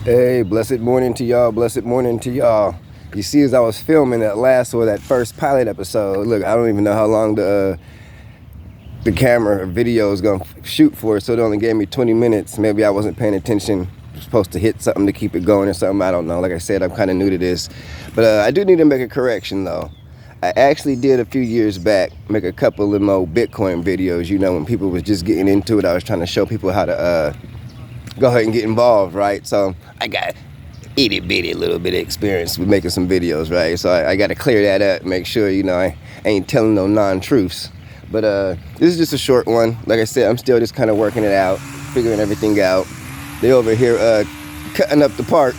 Hey, blessed morning to y'all, blessed morning to y'all. You see, as I was filming that first pilot episode, look, I don't even know how long the camera or video is gonna shoot for, so it only gave me 20 minutes. Maybe I wasn't paying attention. I'm supposed to hit something to keep it going or something, I don't know. Like I said, I'm kind of new to this. But I do need to make a correction though. I actually did a few years back make a couple of more Bitcoin videos, you know, when people was just getting into it. I was trying to show people how to go ahead and get involved, right? So I got itty bitty little bit of experience with making some videos, right? So I got to clear that up, make sure, you know, I ain't telling no non-truths. But this is just a short one. Like I said, I'm still just kind of working it out, figuring everything out. They over here cutting up the park,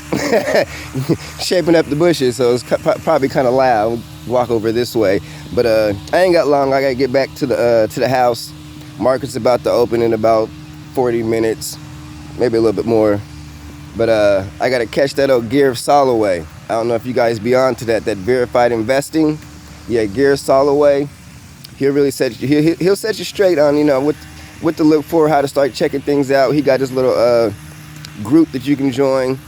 shaping up the bushes, so it's probably kind of loud. Walk over this way, but I ain't got long. I gotta get back to the house. Market's about to open in about 40 minutes, maybe a little bit more. But I gotta catch that old Gear Soloway. I don't know if you guys be on to that verified investing. Yeah, Gear Soloway. He'll really he'll set you straight on, you know, what to look for, how to start checking things out. He got this little group that you can join.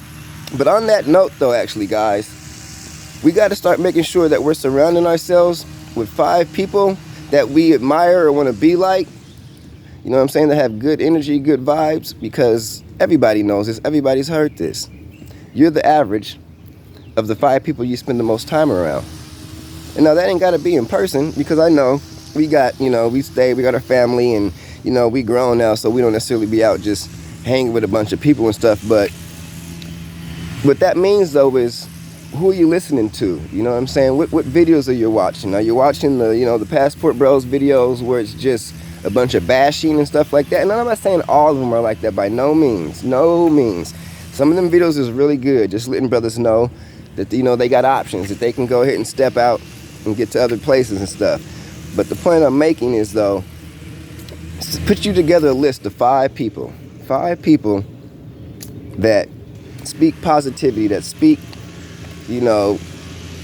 But on that note though, actually guys, we got to start making sure that we're surrounding ourselves with 5 people that we admire or want to be like. You know what I'm saying? That have good energy, good vibes, because everybody knows this. Everybody's heard this. You're the average of the 5 people you spend the most time around. And now that ain't got to be in person, because I know we got, you know, we got our family, and, you know, we grown now, so we don't necessarily be out just hanging with a bunch of people and stuff. But what that means though is, who are you listening to? You know what I'm saying? What videos are you watching? Are you watching the Passport Bros videos where it's just a bunch of bashing and stuff like that? And I'm not saying all of them are like that, by no means. No means. Some of them videos is really good, just letting brothers know that, you know, they got options, that they can go ahead and step out and get to other places and stuff. But the point I'm making is though, put you together a list of 5 people. 5 people that speak positivity, that speak, you know,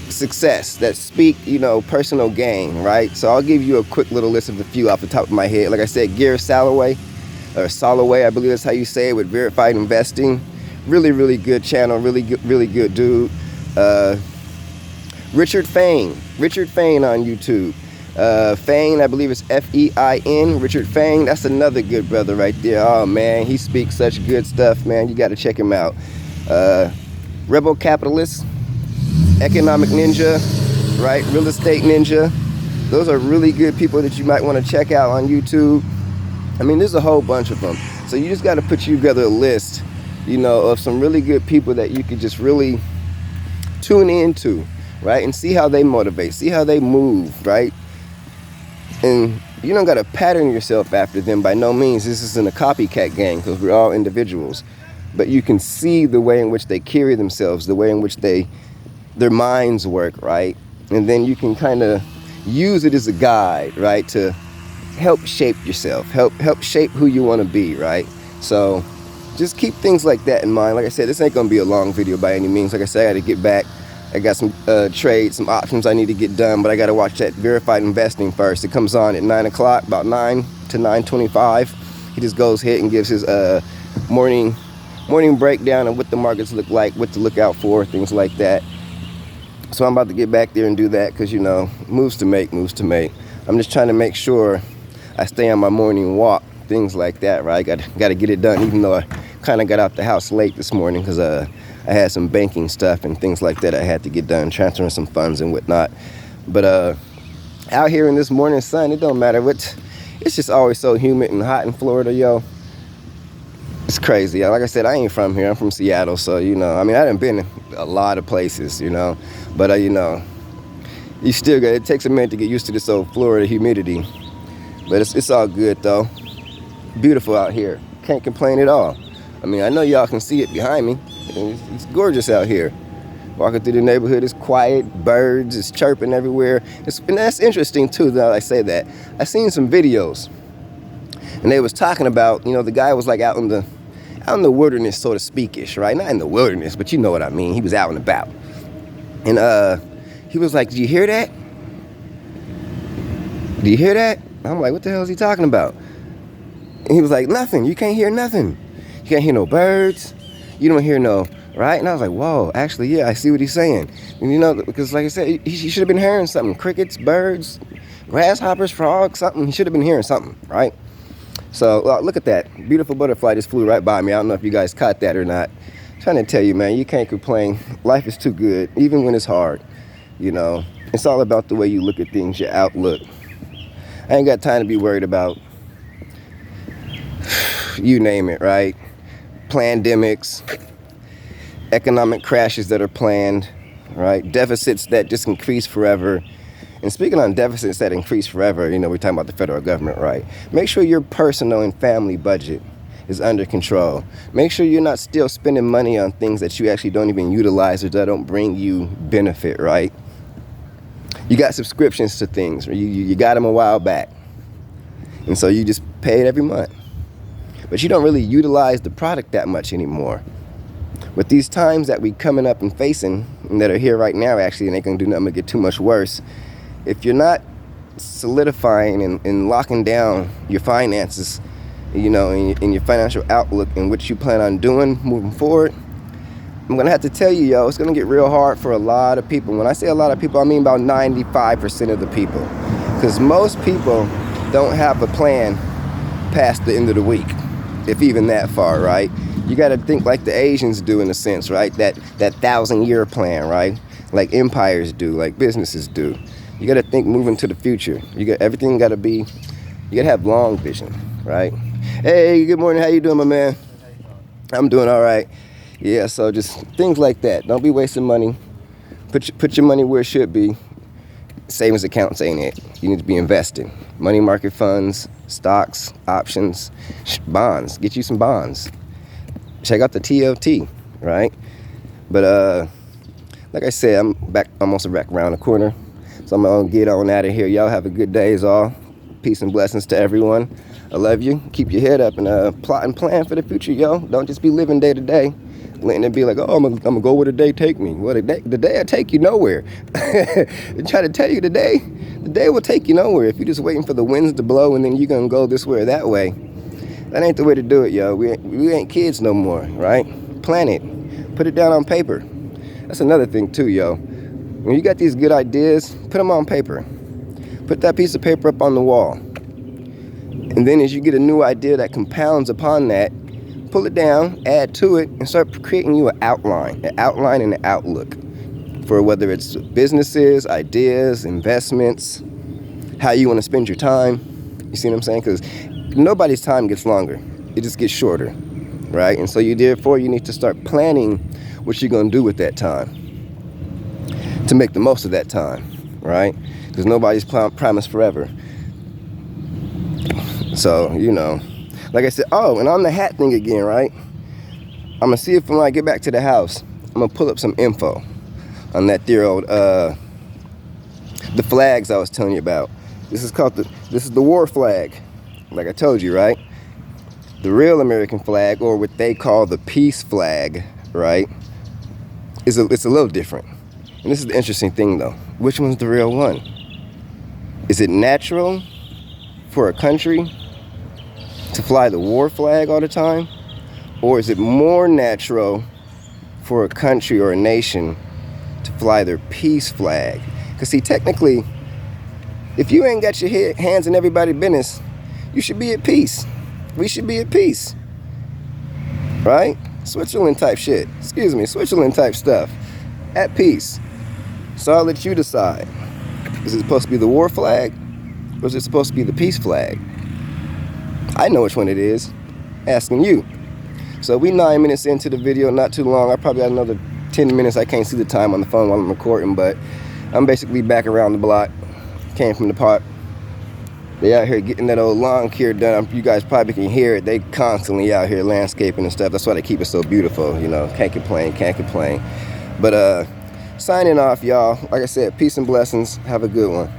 success, that speak, you know, personal gain, right? So I'll give you a quick little list of a few off the top of my head. Like I said, Gear Soloway, or Soloway, I believe that's how you say it, with Verified Investing. Really, really good channel, really good dude. Richard Fain on YouTube. Fain, I believe it's F-E-I-N, Richard Fain. That's another good brother right there. Oh man, he speaks such good stuff, man. You got to check him out. Rebel Capitalist, Economic Ninja, right? Real Estate Ninja. Those are really good people that you might want to check out on YouTube. I mean, there's a whole bunch of them. So you just got to put together a list, you know, of some really good people that you could just really tune into, right? And see how they motivate, see how they move, right? And you don't got to pattern yourself after them, by no means. This isn't a copycat gang, because we're all individuals. But you can see the way in which they carry themselves, the way in which their minds work, right? And then you can kind of use it as a guide, right, to help shape yourself, help shape who you want to be, right? So just keep things like that in mind. Like I said, this ain't gonna be a long video by any means. Like I said, I got to get back. I got some trades, some options I need to get done, but I got to watch that Verified Investing first. It comes on at 9 o'clock, about 9 to 9:25. He just goes ahead and gives his morning breakdown of what the markets look like, what to look out for, things like that. So I'm about to get back there and do that, because, you know, moves to make. I'm just trying to make sure I stay on my morning walk, things like that, right? Got to get it done, even though I kind of got out the house late this morning, because I had some banking stuff and things like that I had to get done, transferring some funds and whatnot. But out here in this morning sun, it don't matter what. It's just always so humid and hot in Florida, yo. It's crazy. Like I said, I ain't from here. I'm from Seattle, so, you know, I mean, I done been a lot of places, you know, but you know, you still got, it takes a minute to get used to this old Florida humidity. But it's all good though. Beautiful out here. Can't complain at all. I mean, I know y'all can see it behind me. It's gorgeous out here. Walking through the neighborhood, it's quiet, birds, it's chirping everywhere. And that's interesting too, that I say that. I seen some videos, and they was talking about, you know, the guy was like out in the wilderness, so to speak-ish, right? Not in the wilderness, but you know what I mean. He was out and about. And he was like, "Do you hear that? Do you hear that?" I'm like, "What the hell is he talking about?" And he was like, "Nothing. You can't hear nothing. You can't hear no birds. You don't hear no right? And I was like, whoa, actually, yeah, I see what he's saying. And, you know, because like I said, he should have been hearing something. Crickets, birds, grasshoppers, frogs, something. He should have been hearing something, right? So look at that. Beautiful butterfly just flew right by me. I don't know if you guys caught that or not. I'm trying to tell you, man, you can't complain. Life is too good, even when it's hard. You know, it's all about the way you look at things, your outlook. I ain't got time to be worried about, you name it, right? Pandemics, economic crashes that are planned, right? Deficits that just increase forever. And speaking on deficits that increase forever, you know, we're talking about the federal government, right? Make sure your personal and family budget is under control. Make sure you're not still spending money on things that you actually don't even utilize or that don't bring you benefit, right? You got subscriptions to things. You got them a while back. And so you just pay it every month. But you don't really utilize the product that much anymore. With these times that we coming up and facing, and that are here right now actually, and ain't gonna do nothing to get too much worse, if you're not solidifying and locking down your finances, you know, in your financial outlook and what you plan on doing moving forward, I'm gonna have to tell you, yo, it's gonna get real hard for a lot of people. When I say a lot of people, I mean about 95% of the people. Because most people don't have a plan past the end of the week, if even that far, right? You gotta think like the Asians do in a sense, right? That 1,000-year plan, right? Like empires do, like businesses do. You gotta think moving to the future. Everything gotta be, you gotta have long vision, right? Hey, good morning, how you doing, my man? I'm doing all right. Yeah, so just things like that. Don't be wasting money. Put your money where it should be. Savings accounts ain't it. You need to be investing. Money market funds, stocks, options, bonds. Get you some bonds. Check out the TLT, right? But like I said, I'm almost back around the corner. So I'm gonna get on out of here. Y'all have a good day as all. Peace and blessings to everyone. I love you. Keep your head up and plot and plan for the future, yo. Don't just be living day to day. Letting it be like, oh, I'm gonna go where the day take me. Well, the day will take you nowhere. I try to tell you the day will take you nowhere. If you're just waiting for the winds to blow and then you're gonna go this way or that way, that ain't the way to do it, yo. We ain't kids no more, right? Plan it. Put it down on paper. That's another thing too, yo. When you got these good ideas, put them on paper. Put that piece of paper up on the wall. And then as you get a new idea that compounds upon that, pull it down, add to it, and start creating you an outline and an outlook for whether it's businesses, ideas, investments, how you want to spend your time. You see what I'm saying? Because nobody's time gets longer. It just gets shorter, right? And so therefore you need to start planning what you're going to do with that time to make the most of that time, right? Because nobody's promised forever. So, you know, like I said, oh, and on the hat thing again, right? I'm going to see if when I get back to the house, I'm going to pull up some info on that dear old, the flags I was telling you about. This is the war flag, like I told you, right? The real American flag, or what they call the peace flag, right? It's a little different. And this is the interesting thing, though. Which one's the real one? Is it natural for a country to fly the war flag all the time? Or is it more natural for a country or a nation to fly their peace flag? Because see, technically, if you ain't got your hands in everybody's business, you should be at peace. We should be at peace, right? Switzerland type shit. Switzerland type stuff. At peace. So I'll let you decide. Is it supposed to be the war flag? Or is it supposed to be the peace flag? I know which one it is. Asking you. So we 9 minutes into the video, not too long. I probably got another 10 minutes. I can't see the time on the phone while I'm recording, but I'm basically back around the block. Came from the park. They out here getting that old lawn care done. You guys probably can hear it. They constantly out here landscaping and stuff. That's why they keep it so beautiful, you know. Can't complain. But signing off, y'all. Like I said, peace and blessings. Have a good one.